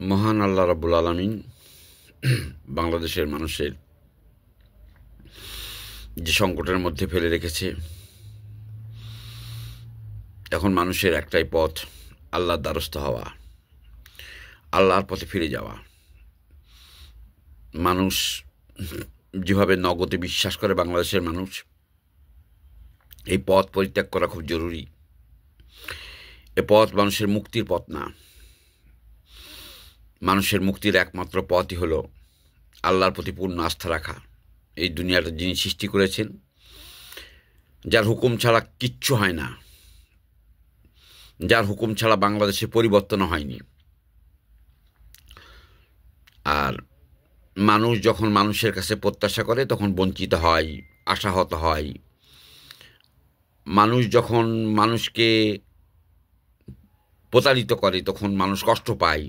মহান আল্লাহ রাব্বুল আলামিন বাংলাদেশের মানুষের যে সংকটের মধ্যে ফেলে রেখেছে, এখন মানুষের একটাই পথ, আল্লাহর দ্বারস্থ হওয়া, আল্লাহর পথে ফিরে যাওয়া। মানুষ যেভাবে নগদে বিশ্বাস করে বাংলাদেশের মানুষ, এই পথ পরিত্যাগ করা খুব জরুরি। এ পথ মানুষের মুক্তির পথ না। মানুষের মুক্তির একমাত্র পথই হলো আল্লাহর প্রতি পূর্ণ আস্থা রাখা। এই দুনিয়াটা যিনি সৃষ্টি করেছেন, যার হুকুম ছাড়া কিচ্ছু হয় না, যার হুকুম ছাড়া বাংলাদেশে পরিবর্তন হয়নি। আর মানুষ যখন মানুষের কাছে প্রত্যাশা করে তখন বঞ্চিত হয়, আশাহত হয়। মানুষ যখন মানুষকে প্রতারিত করে তখন মানুষ কষ্ট পায়,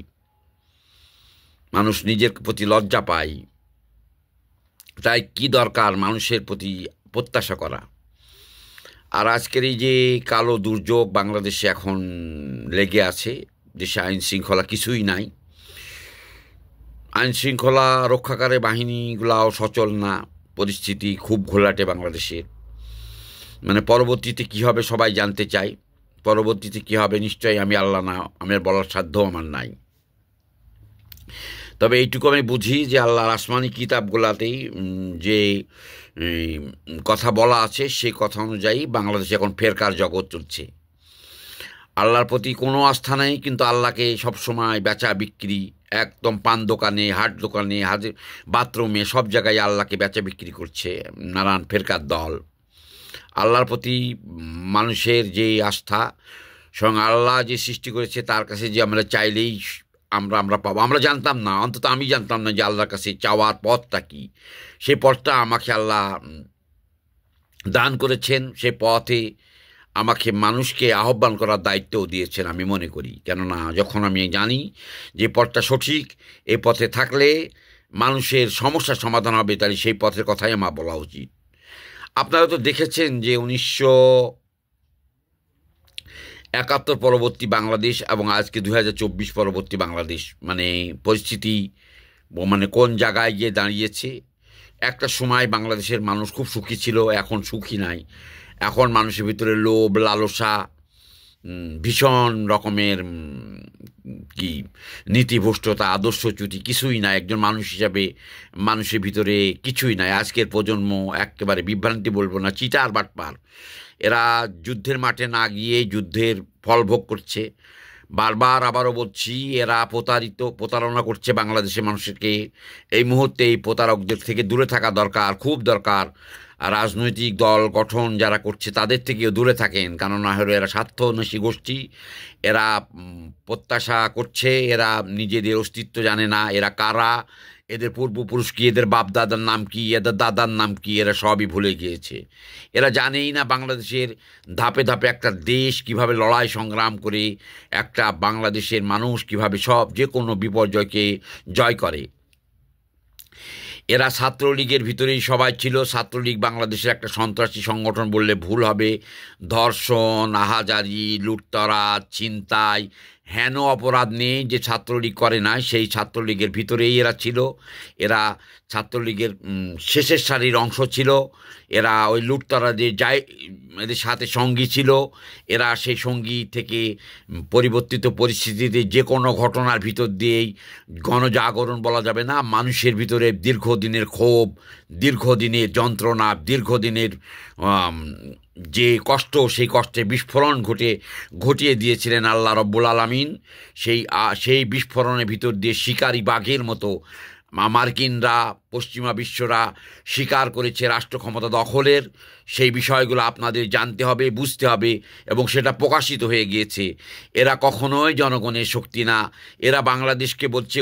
মানুষ নিজের প্রতি লজ্জা পায়। তাই কি দরকার মানুষের প্রতি প্রত্যাশা করা। আর আজকের এই যে কালো দুর্যোগ বাংলাদেশে এখন লেগে আছে, দেশে আইন শৃঙ্খলা কিছুই নাই, আইন শৃঙ্খলা রক্ষাকারী বাহিনীগুলাও সচল না, পরিস্থিতি খুব ঘোলাটে বাংলাদেশের। মানে পরবর্তীতে কী হবে সবাই জানতে চায়, পরবর্তীতে কী হবে নিশ্চয়ই আমি আল্লাহ না, আমার বলার সাধ্য আমার নাই। তবে এইটুকু আমি বুঝি যে আল্লাহর আসমানি কিতাবগুলাতেই যে কথা বলা আছে সেই কথা অনুযায়ী বাংলাদেশে এখন ফেরকার জগৎ চলছে। আল্লাহর প্রতি কোনো আস্থা নেই, কিন্তু আল্লাহকে সবসময় বেচা বিক্রি, একদম পান দোকানে, হাট দোকানে, বাথরুমে, সব জায়গায় আল্লাহকে বেচা বিক্রি করছে নানান ফেরকার দল। আল্লাহর প্রতি মানুষের যে আস্থা, স্বয়ং আল্লাহ যে সৃষ্টি করেছে তার কাছে যে আমরা চাইলেই আমরা পাবো। আমরা জানতাম না, অন্তত আমি জানতাম না যে আল্লাহর কাছে চাওয়ার পথটা কী। সেই পথটা আমাকে আল্লাহ দান করেছেন। সেই পথে আমাকে মানুষকে আহ্বান করার দায়িত্বও দিয়েছেন আমি মনে করি। কেননা যখন আমি জানি যে পথটা সঠিক, এই পথে থাকলে মানুষের সমস্যার সমাধান হবে, তাহলে সেই পথের কথাই আমার বলা উচিত। আপনারা তো দেখেছেন যে 1971 পরবর্তী বাংলাদেশ এবং আজকে 2024 পরবর্তী বাংলাদেশ, মানে পরিস্থিতি মানে কোন জায়গায় গিয়ে দাঁড়িয়েছে। একটা সময় বাংলাদেশের মানুষ খুব সুখী ছিল, এখন সুখী নাই। এখন মানুষের ভিতরে লোভ, লালসা, ভীষণ রকমের কি নীতিভ্রষ্টতা, আদর্শচ্যুতি কিছুই নাই। একজন মানুষ হিসাবে মানুষের ভিতরে কিছুই নাই। আজকের প্রজন্ম একেবারে বিভ্রান্তি বলবো না, চিটার বাটপার। এরা যুদ্ধের মাঠে না গিয়ে যুদ্ধের ফল ভোগ করছে। বারবার আবারও বলছি, এরা প্রতারণা করছে বাংলাদেশের মানুষকে। এই মুহূর্তে এই প্রতারকদের থেকে দূরে থাকা দরকার, খুব দরকার। আর রাজনৈতিক দল গঠন যারা করছে তাদের থেকেও দূরে থাকেন, কেননা হলো এরা স্বার্থন্বেষী গোষ্ঠী। এরা প্রত্যাশা করছে, এরা নিজেদের অস্তিত্ব জানে না। এরা কারা, এদের পূর্বপুরুষ কি, এদের বাপ দাদার নাম কি, এদের দাদার নাম কি, এরা সবই ভুলে গিয়েছে। এরা জানেই না বাংলাদেশের ধাপে ধাপে একটা দেশ কিভাবে লড়াই সংগ্রাম করে একটা বাংলাদেশের মানুষ কিভাবে যে কোনো বিপর্যয়কে জয় করে। এরা ছাত্রলীগের ভিতরেই সবাই ছিল। ছাত্রলীগ বাংলাদেশের একটা সন্ত্রাসী সংগঠন বললে ভুল হবে। ধর্ষণ, আহাজারি, লুটতরাজ, ছিনতাই, হেন অপরাধ নেই যে ছাত্রলীগ করে না। সেই ছাত্রলীগের ভিতরেই এরা ছিল। এরা ছাত্রলীগের শেষের সারির অংশ ছিল। এরা ওই লুটতরাজে এদের সাথে সঙ্গী ছিল। এরা সেই সঙ্গী থেকে পরিবর্তিত পরিস্থিতিতে যে কোনো ঘটনার ভিতর দিয়েই, গণজাগরণ বলা যাবে না, মানুষের ভিতরে দীর্ঘদিনের ক্ষোভ, দীর্ঘদিনের যন্ত্রণা, দীর্ঘদিনের যে কষ্ট, সেই কষ্টে বিস্ফোরণ ঘটিয়ে দিয়েছিলেন আল্লাহ রব্বুল আলামিন। সেই বিস্ফোরণের ভিতর দিয়ে শিকারী বাঘের মতো মার্কিনরা, পশ্চিমা বিশ্বরা স্বীকার করেছে রাষ্ট্র ক্ষমতা দখলের। সেই বিষয়গুলো আপনাদের জানতে হবে, বুঝতে হবে, এবং সেটা প্রকাশিত হয়ে গিয়েছে। এরা কখনোই জনগণের শক্তি না। এরা বাংলাদেশকে বলছে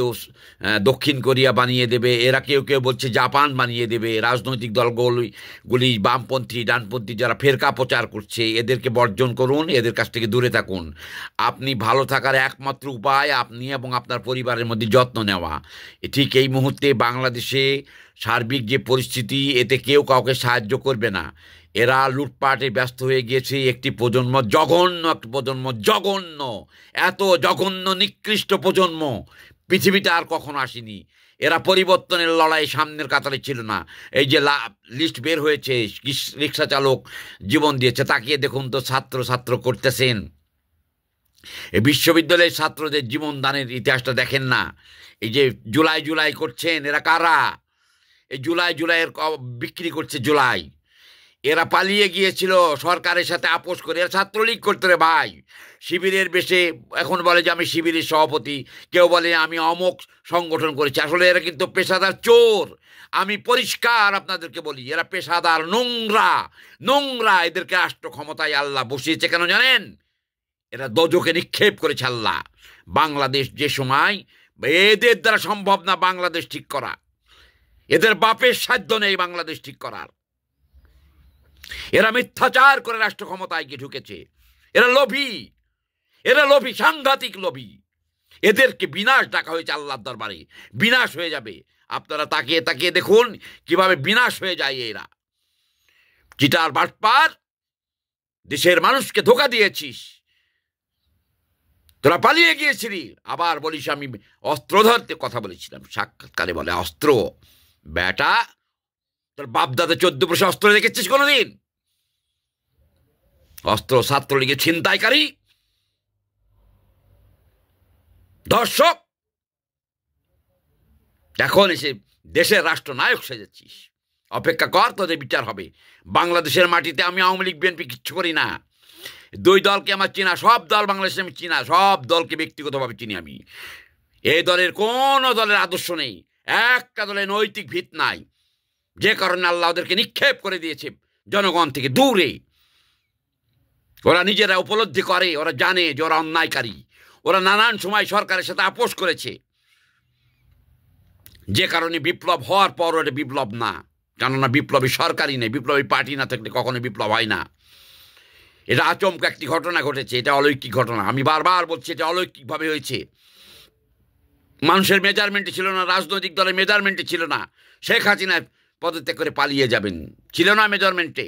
দক্ষিণ কোরিয়া বানিয়ে দেবে, এরা কেউ কেউ বলছে জাপান বানিয়ে দেবে। রাজনৈতিক দলগুলি বামপন্থী, ডানপন্থী যারা ফেরকা প্রচার করছে, এদেরকে বর্জন করুন, এদের কাছ থেকে দূরে থাকুন। আপনি ভালো থাকার একমাত্র উপায় আপনি এবং আপনার পরিবারের মধ্যে যত্ন নেওয়া। ঠিক এই মুহূর্তে বাংলাদেশে সার্বিক যে পরিস্থিতি, এতে কেউ কাউকে সাহায্য করবে না। এরা লুটপাটে ব্যস্ত হয়ে গিয়েছে। একটি প্রজন্ম, জঘন্য একটা প্রজন্ম, জঘন্য, এত জঘন্য নিকৃষ্ট প্রজন্ম পৃথিবীতে আর কখনো আসেনি। এরা পরিবর্তনের লড়াই সামনের কাতারে ছিল না। এই যে লিস্ট বের হয়েছে, রিক্সা চালক জীবন দিয়েছে, তাকিয়ে দেখুন তো ছাত্র করতেছেন। এই বিশ্ববিদ্যালয়ের ছাত্রদের জীবন দানের ইতিহাসটা দেখেন না। এই যে জুলাই করছেন, এরা কারা? এই জুলাইয়ের বিক্রি করছে জুলাই। এরা পালিয়ে গিয়েছিল সরকারের সাথে আপোষ করে। এরা ছাত্রলীগ করতে রে ভাই, শিবিরের বেশে এখন বলে যে আমি শিবিরের সভাপতি, কেউ বলে আমি অমুক সংগঠন করেছি। আসলে এরা কিন্তু পেশাদার চোর। আমি পরিষ্কার আপনাদেরকে বলি, এরা পেশাদার নোংরা। এদেরকে রাষ্ট্র ক্ষমতায় আল্লাহ বসিয়েছে কেন জানেন? এরা দোজখে নিক্ষেপ করেছে আল্লাহ। বাংলাদেশ যে সময়, এদের দ্বারা সম্ভব না বাংলাদেশ ঠিক করা। এদের বাপের সাধ্য নেই বাংলাদেশ ঠিক করার। এরা মিথ্যাচার করে রাষ্ট্র ক্ষমতায় গিয়ে ঢুকেছে। এরা লোভী, সাংঘাতিক লোভী। এদেরকে বিনাশ ডাকা হয়েছে আল্লাহর দরবারে। বিনাশ হয়ে যাবে। আপনারা তাকিয়ে দেখুন কিভাবে বিনাশ হয়ে যায় এরা। চিটার বাটপার, দেশের মানুষকে ধোঁকা দিয়েছিস, তোরা পালিয়ে গিয়েছিলি। আবার বলিস আমি অস্ত্র ধরতে কথা বলেছিলাম, সাক্ষাৎকারে বলে অস্ত্র। বেটা, তোর বাপদাদা 14 বছর অস্ত্র দেখেছিস কোনোদিন? অস্ত্র ছাত্রলীগের ছিনতাইকারী, দর্শক, এখন এসে দেশের রাষ্ট্রনায়ক সেজেছিস। অপেক্ষা কর, তোদের বিচার হবে। বাংলাদেশের মাটিতে আমি আওয়ামী লীগ বিএনপি কিচ্ছু করি না। 2 দলকে আমার চিনা, সব দল বাংলাদেশে আমি চিনা, সব দলকে ব্যক্তিগতভাবে চিনি আমি। এই দলের কোনো দলের আদর্শ নেই, একটা দলের নৈতিক ভিত নাই, যে কারণে আল্লাহ ওদেরকে নিক্ষেপ করে দিয়েছে জনগণ থেকে দূরে। ওরা নিজেরা উপলব্ধি করে, ওরা জানে যে ওরা অন্যায়কারী। ওরা নানান সময় সরকারের সাথে আপোষ করেছে, যে কারণে বিপ্লব হওয়ার পর ওটা বিপ্লব না। কেননা বিপ্লবী সরকারই নেই, বিপ্লবী পার্টি না থাকলে কখনো বিপ্লব হয় না। এটা আচমকা একটি ঘটনা ঘটেছে, এটা অলৌকিক ঘটনা। আমি বারবার বলছি এটা অলৌকিকভাবে হয়েছে। মানুষের মেজারমেন্টে ছিল না, রাজনৈতিক দলের মেজারমেন্টে ছিল না। শেখ হাসিনা পদত্যাগ করে পালিয়ে যাবেন, ছিল না মেজারমেন্টে।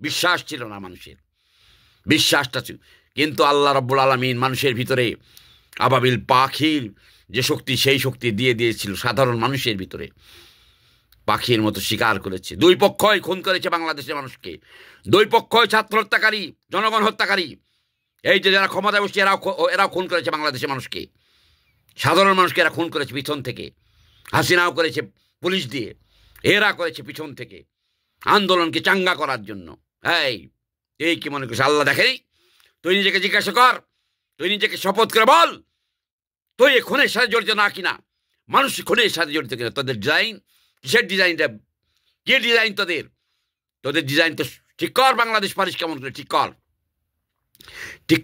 বিশ্বাস ছিল না মানুষের, বিশ্বাসটা ছিল। কিন্তু আল্লাহ রাব্বুল আলামিন মানুষের ভিতরে আবাবিল পাখির যে শক্তি, সেই শক্তি দিয়ে দিয়েছিল সাধারণ মানুষের ভিতরে। পাখির মতো শিকার করেছে। 2 পক্ষই খুন করেছে বাংলাদেশের মানুষকে। 2 পক্ষই ছাত্র হত্যাকারী, জনগণ হত্যাকারী। এই যে যারা ক্ষমতায় বসছে এরাও খুন করেছে বাংলাদেশের মানুষকে। সাধারণ মানুষকে এরা খুন করেছে পিছন থেকে। হাসিনাও করেছে পুলিশ দিয়ে, এরা করেছে পিছন থেকে আন্দোলনকে চাঙ্গা করার জন্য। এই কি মনে করছিস আল্লাহ দেখেনি? তুই নিজেকে জিজ্ঞাসা কর, তুই নিজেকে শপথ করে বল, তুই এই খুনের সাথে জড়িত না কিনা। মানুষ খুনের সাথে জড়িত কিনা। তোদের ডিজাইন কিসের ডিজাইনটা? কে ডিজাইন তোদের ডিজাইন তো ঠিক কর। বাংলাদেশ পারিস কেমন করে ঠিক কর, ঠিক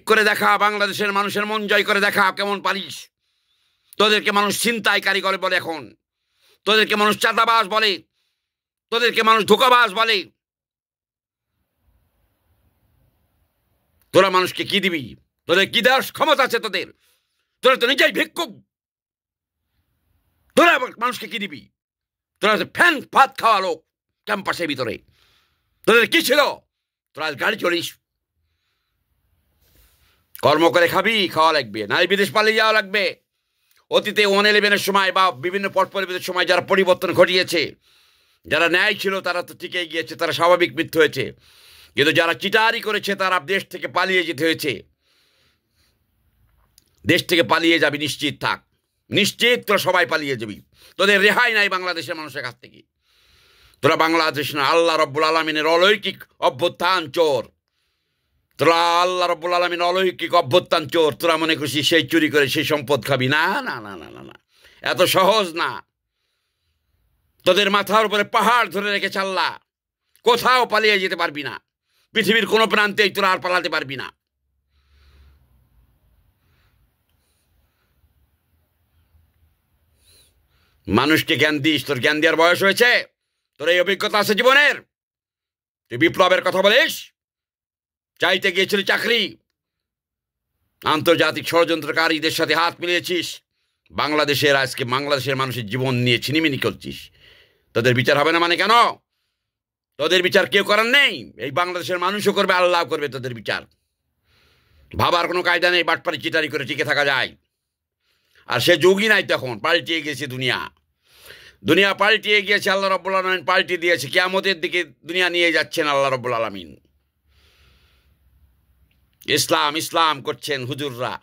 করে দেখা বাংলাদেশের মানুষের মন জয় করে দেখা কেমন পারিস। তোদেরকে মানুষ ছিনতাইকারী করে বলে, এখন তোদেরকে মানুষ চাঁদাবাজ বলে, তোদেরকে মানুষ ধোঁকাবাজ বলে। তোরা মানুষকে কি দিবি? তোদের কি দেওয়ার ক্ষমতা আছে তোদের? তোরা তো নিজেই ভিক্ষুক। তোরা মানুষকে কি দিবি? তোরা ফ্যান ভাত খাওয়া লোক ক্যাম্পাসের ভিতরে। তোদের কি ছিল? তোরা গাড়ি চলিস, কর্ম করে খাওয়া লাগবে, নাই বিদেশ পালিয়ে যাওয়া লাগবে। অতীতে 111-এর সময় বা বিভিন্ন পট পরিবর্তনের সময় যারা পরিবর্তন ঘটিয়েছে, যারা ন্যায় ছিল তারা তো ঠিকই গিয়েছে, তারা স্বাভাবিক মৃত্যু হয়েছে। কিন্তু যারা চিটারি করেছে তারা দেশ থেকে পালিয়ে যেতে হয়েছে। দেশ থেকে পালিয়ে যাবি, নিশ্চিত থাক, নিশ্চিত তোরা সবাই পালিয়ে যাবি। তোদের রেহাই নাই বাংলাদেশের মানুষের কাছ থেকে। তোরা বাংলাদেশ না, আল্লাহ রাব্বুল আলামিনের অলৌকিক অভ্যুত্থান চোর। তোরা আল্লাহ রাব্বুল আলামিনের অলৌকিক অভ্যুত্থান চোর। তোরা মনে করছিস সেই চুরি করে সেই সম্পদ খাবি? না না না না না না, এত সহজ না। তোদের মাথার উপরে পাহাড় ধরে রেখেছে আল্লাহ, কোথাও পালিয়ে যেতে পারবি না। পৃথিবীর কোনো প্রান্তেই তোরা আর পালাতে পারবি না। মানুষকে জ্ঞান দিস, তোর জ্ঞান দেওয়ার বয়স হয়েছে, তোর এই অভিজ্ঞতা আছে জীবনের। তুই বিপ্লবের কথা বলিস, চাইতে গিয়েছিলি চাকরি, আন্তর্জাতিক ষড়যন্ত্রকারীদের সাথে হাত মিলিয়েছিস, বাংলাদেশের মানুষের জীবন নিয়ে ছিনিমিনি করছিস। তোদের বিচার হবে না মানে কেন? তোদের বিচার কেউ করার নেই। এই বাংলাদেশের মানুষও করবে, আল্লাহ করবে তোদের বিচার। ভাবার কোনো কায়দা নেই। বাটপারি চিটারি করে টিকে থাকা যায়? আর সে যুগই নাই, তখন পাল্টিয়ে গেছে দুনিয়া। দুনিয়া পাল্টিয়ে গিয়েছে, আল্লাহ রাব্বুল আলামিন পাল্টিয়ে দিয়েছে। কিয়ামতের দিকে দুনিয়া নিয়ে যাচ্ছেন আল্লাহ রাব্বুল আলামিন। ইসলাম ইসলাম করছেন হুজুররা।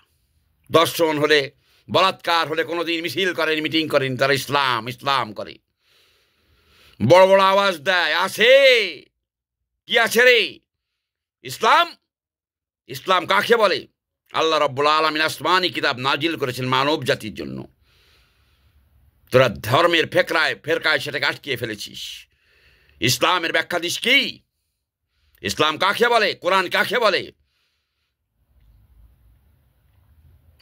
দর্শন হলে, বলাৎকার হলে কোনোদিন মিছিল করেন, মিটিং করেন, তারা ইসলাম ইসলাম করে। বড় বড় আওয়াজ দেয়, আছে কি আছে রে ইসলাম? ইসলাম কাকে বলে? আল্লাহ রাব্বুল আলামিন আসমানি কিতাব নাজিল করেছেন মানব জাতির জন্য। তোরা ধর্মের ফেরকায় সেটাকে আটকিয়ে ফেলেছিস। ইসলামের ব্যাখ্যা দিস কি? ইসলাম কাকে বলে? কোরআন কাকে বলে?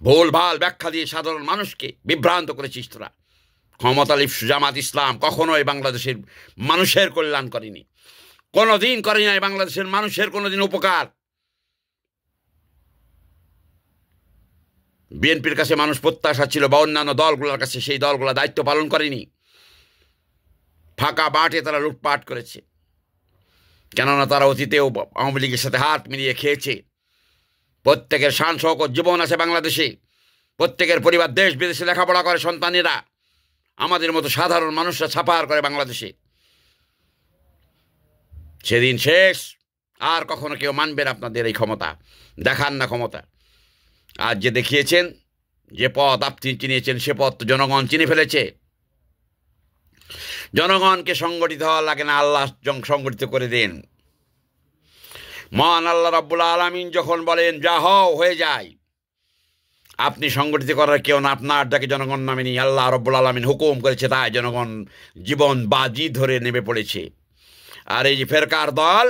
ভুল ভাল ব্যাখ্যা দিয়ে সাধারণ মানুষকে বিভ্রান্ত করেছিস তোরা। ক্ষমতালিপ্সু জামাত ইসলাম কখনোই বাংলাদেশের মানুষের কল্যাণ করেনি, কোনোদিন করে নাই বাংলাদেশের মানুষের কোনোদিন উপকার। বিএনপির কাছে মানুষ প্রত্যাশা ছিল বা অন্যান্য দলগুলোর কাছে, সেই দলগুলো দায়িত্ব পালন করেনি। ফাঁকা বাটে তারা লুটপাট করেছে, কেননা তারা অতীতেও আওয়ামী লীগের সাথে হাত মিলিয়ে খেয়েছে। প্রত্যেকের শান শওকত জীবন আছে বাংলাদেশে, প্রত্যেকের পরিবার দেশ বিদেশে লেখাপড়া করে সন্তানেরা, আমাদের মতো সাধারণ মানুষরা ছাপার করে বাংলাদেশে। সেদিন শেষ, আর কখনো কেউ মানবেন আপনাদের এই ক্ষমতা, দেখান না ক্ষমতা। আজ যে দেখিয়েছেন, যে পথ আপনি চিনিয়েছেন, সে পথ তো জনগণ চিনে ফেলেছে। জনগণকে সংগঠিত হওয়া লাগে না, আল্লাহ সংগঠিত করে দেন। মহান আল্লাহ রাব্বুল আলামিন যখন বলেন যা হও হয়ে যায়, আপনি সংগঠিত করার কেউ না, আপনার ডাকে জনগণ নামেনি। আল্লাহ রাব্বুল আলামিন হুকুম করেছে, তাই জনগণ জীবন বাজি ধরে নেমে পড়েছে। আর এই যে ফেরকার দল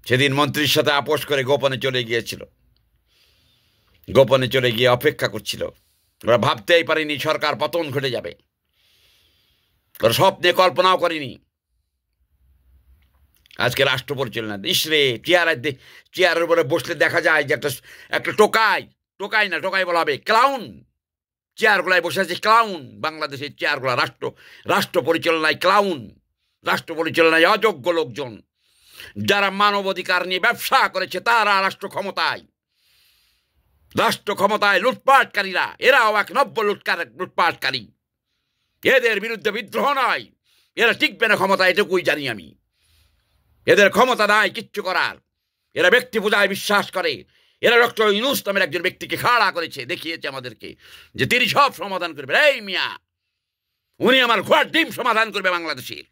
সেদিন মন্ত্রীর সাথে আপোষ করে গোপনে চলে গিয়েছিল, গোপনে চলে গিয়ে অপেক্ষা করছিল। ওরা ভাবতেই পারেনি সরকার পতন ঘটে যাবে, ওরা স্বপ্নে কল্পনাও করেনি। আজকে রাষ্ট্র পরিচালনা ইসরে চেয়ারের উপরে বসলে দেখা যায় যে একটা টোকাই না, টোকাই বলা হবে ক্লাউন। চেয়ারগুলায় বসে আছে ক্লাউন। বাংলাদেশের চেয়ারগুলা রাষ্ট্র পরিচালনায় ক্লাউন, রাষ্ট্র পরিচালনায় অযোগ্য লোকজন, যারা মানবাধিকার নিয়ে ব্যবসা করেছে, তারা রাষ্ট্র ক্ষমতায় লুটপাটকারীরা, এরাও এক নব্য লুটপাটকারী। এদের বিরুদ্ধে বিদ্রোহ নয়, এরা টিকবে না ক্ষমতা, এটুকুই জানি আমি। এদের ক্ষমতা নাই কিচ্ছু করার। এরা ব্যক্তি পূজায় বিশ্বাস করে। এরা ডক্টর ইউনূস নামের একজন ব্যক্তিকে খাড়া করেছে, দেখিয়েছে আমাদেরকে যে তিনি সব সমাধান করবে। এই মিয়া, উনি আমার ঘোড়ার ডিম সমাধান করবে বাংলাদেশের।